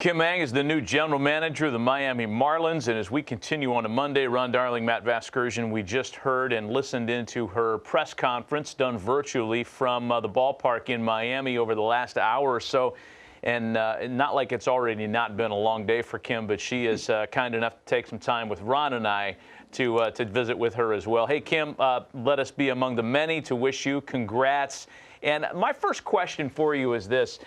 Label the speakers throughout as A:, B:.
A: Kim Ng is the new general manager of the Miami Marlins, and as we continue on a Monday, Ron Darling, Matt Vasgersian, we just heard and listened into her press conference done virtually from the ballpark in Miami over the last hour or so. And not like it's already not been a long day for Kim, but she is kind enough to take some time with Ron and I to visit with her as well. Hey, Kim, let us be among the many to wish you congrats. And my first question for you is this.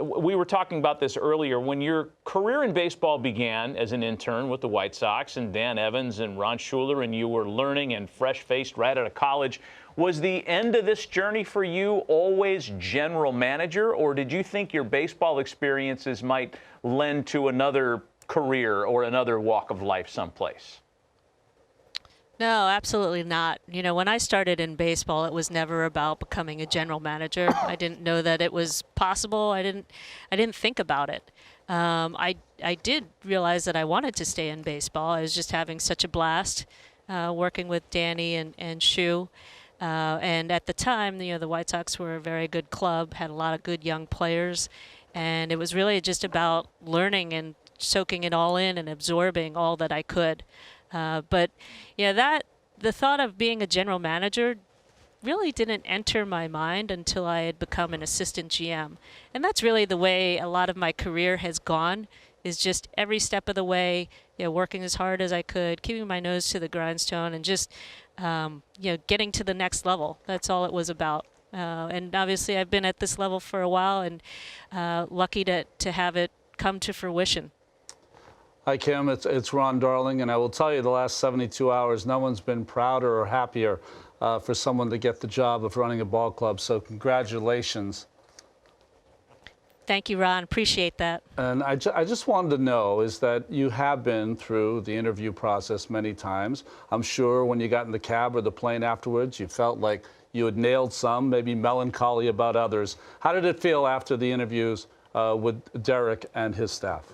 A: We were talking about this earlier. When your career in baseball began as an intern with the White Sox and Dan Evans and Ron Schuler, and you were learning and fresh-faced right out of college, was the end of this journey for you always general manager, or did you think your baseball experiences might lend to another career or another walk of life someplace?
B: No, absolutely not. You know, when I started in baseball, it was never about becoming a general manager. I didn't know that it was possible. I didn't think about it. I did realize that I wanted to stay in baseball. I was just having such a blast working with Danny and Shu. And at the time, you know, the White Sox were a very good club, had a lot of good young players, and it was really just about learning and soaking it all in and absorbing all that I could. But yeah, the thought of being a general manager really didn't enter my mind until I had become an assistant GM. And that's really the way a lot of my career has gone, is just every step of the way, you know, working as hard as I could, keeping my nose to the grindstone, and just, you know, getting to the next level. That's all it was about. And obviously I've been at this level for a while, and lucky to have it come to fruition.
C: Hi, Kim. It's Ron Darling, and I will tell you the last 72 hours, no one's been prouder or happier for someone to get the job of running a ball club. So congratulations.
B: Thank you, Ron. Appreciate that.
C: And I just wanted to know is that you have been through the interview process many times. I'm sure when you got in the cab or the plane afterwards, you felt like you had nailed some, maybe melancholy about others. How did it feel after the interviews with Derek and his staff?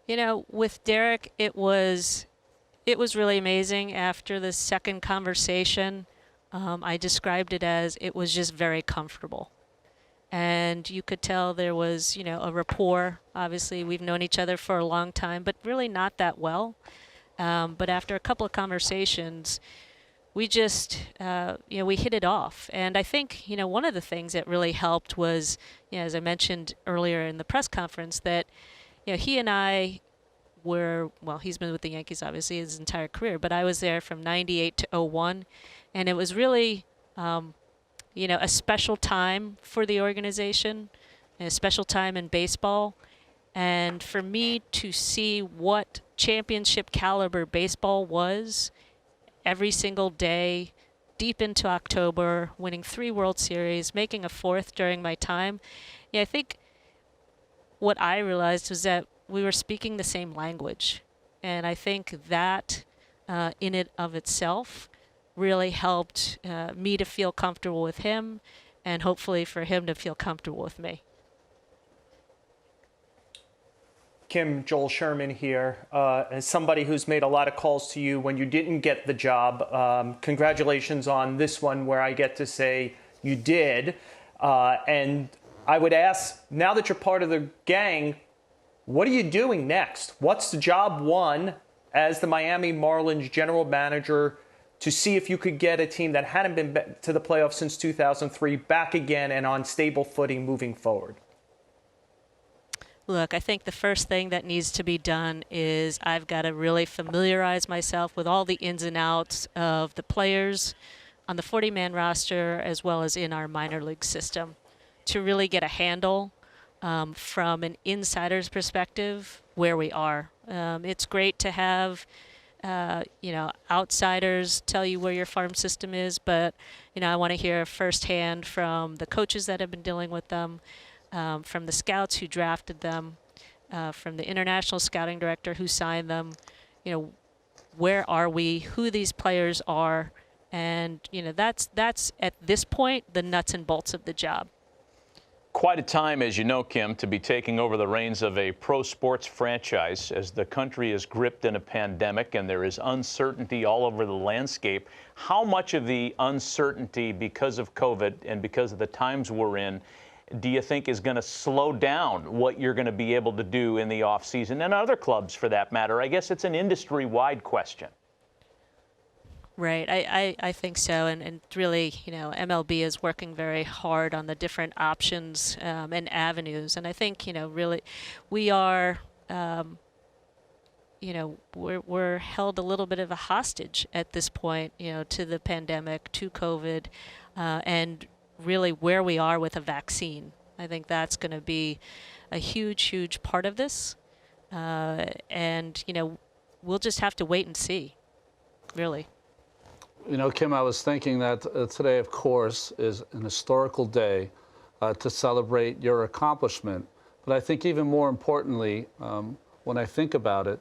B: You know, with Derek, it was really amazing. After the second conversation, I described it as it was just very comfortable. And you could tell there was, you know, a rapport. Obviously, we've known each other for a long time, but really not that well. But after a couple of conversations, we just, you know, we hit it off. And I think, you know, one of the things that really helped was, you know, as I mentioned earlier in the press conference, that you know, he and I were, well, he's been with the Yankees, obviously, his entire career, but I was there from 98 to 01, and it was really, you know, a special time for the organization, and a special time in baseball, and for me to see what championship caliber baseball was every single day, deep into October, winning 3 World Series, making a 4th during my time, yeah, I think what I realized was that we were speaking the same language. And I think that in it of itself really helped me to feel comfortable with him, and hopefully for him to feel comfortable with me.
D: Kim, Joel Sherman here. As somebody who's made a lot of calls to you when you didn't get the job, congratulations on this one where I get to say you did. And I would ask, now that you're part of the gang, what are you doing next? What's the job one as the Miami Marlins general manager to see if you could get a team that hadn't been to the playoffs since 2003 back again and on stable footing moving forward?
B: Look, I think the first thing that needs to be done is I've got to really familiarize myself with all the ins and outs of the players on the 40-man roster as well as in our minor league system, to really get a handle from an insider's perspective where we are. It's great to have, you know, outsiders tell you where your farm system is, but, you know, I want to hear firsthand from the coaches that have been dealing with them, from the scouts who drafted them, from the international scouting director who signed them. You know, where are we, who these players are, and, you know, that's at this point the nuts and bolts of the job.
A: Quite a time, as you know, Kim, to be taking over the reins of a pro sports franchise as the country is gripped in a pandemic and there is uncertainty all over the landscape. How much of the uncertainty because of COVID and because of the times we're in do you think is going to slow down what you're going to be able to do in the offseason, and other clubs for that matter? I guess it's an industry-wide question.
B: Right. I think so. And really, MLB is working very hard on the different options and avenues. And I think, really we are, we're held a little bit of a hostage at this point, to the pandemic, to COVID, and really where we are with a vaccine. I think that's going to be a huge, huge part of this. And, we'll just have to wait and see, really.
C: Kim, I was thinking that today, of course, is an historical day to celebrate your accomplishment. But I think even more importantly, when I think about it,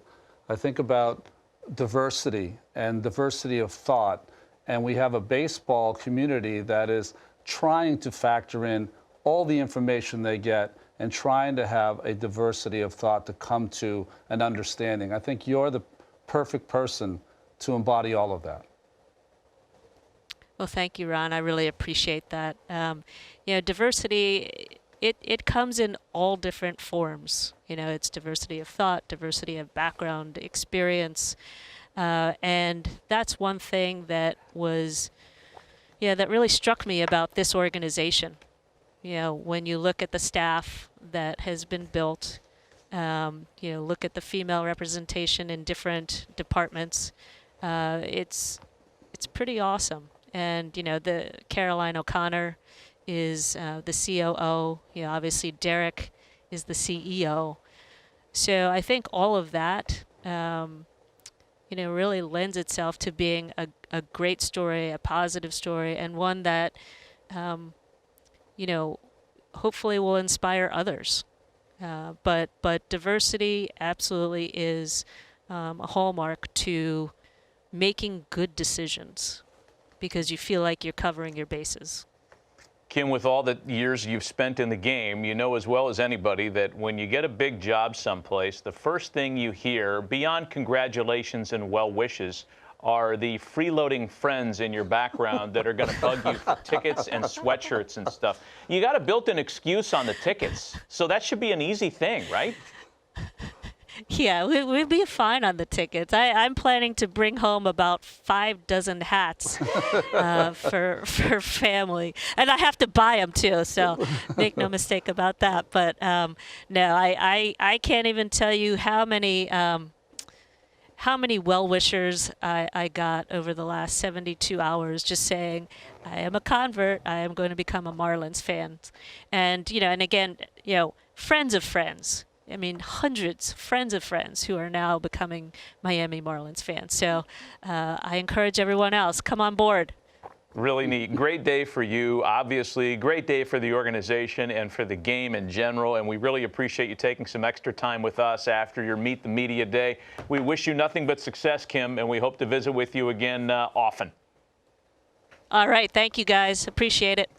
C: I think about diversity and diversity of thought. And we have a baseball community that is trying to factor in all the information they get and trying to have a diversity of thought to come to an understanding. I think you're the perfect person to embody all of that.
B: Well, thank you, Ron. I really appreciate that. Diversity, it comes in all different forms. It's diversity of thought, diversity of background, experience. And that's one thing that was, that really struck me about this organization. When you look at the staff that has been built, look at the female representation in different departments, it's pretty awesome. And, the Caroline O'Connor is the COO. Obviously Derek is the CEO. So I think all of that, really lends itself to being a great story, a positive story, and one that, hopefully will inspire others. But diversity absolutely is a hallmark to making good decisions, because you feel like you're covering your bases.
A: Kim, with all the years you've spent in the game, you know as well as anybody that when you get a big job someplace, the first thing you hear, beyond congratulations and well wishes, are the freeloading friends in your background that are going to bug you for tickets and sweatshirts and stuff. You got a built-in excuse on the tickets, so that should be an easy thing, right?
B: Yeah, we'll be fine on the tickets. I'm planning to bring home about 6 hats for family, and I have to buy them too. So make no mistake about that. But no, I can't even tell you how many well-wishers I got over the last 72 hours, just saying, I am a convert. I am going to become a Marlins fan, and and again, friends of friends. I mean, hundreds, friends of friends who are now becoming Miami Marlins fans. So I encourage everyone else, come on board.
A: Really neat. Great day for you, obviously. Great day for the organization and for the game in general. And we really appreciate you taking some extra time with us after your Meet the Media Day. We wish you nothing but success, Kim, and we hope to visit with you again often.
B: All right. Thank you, guys. Appreciate it.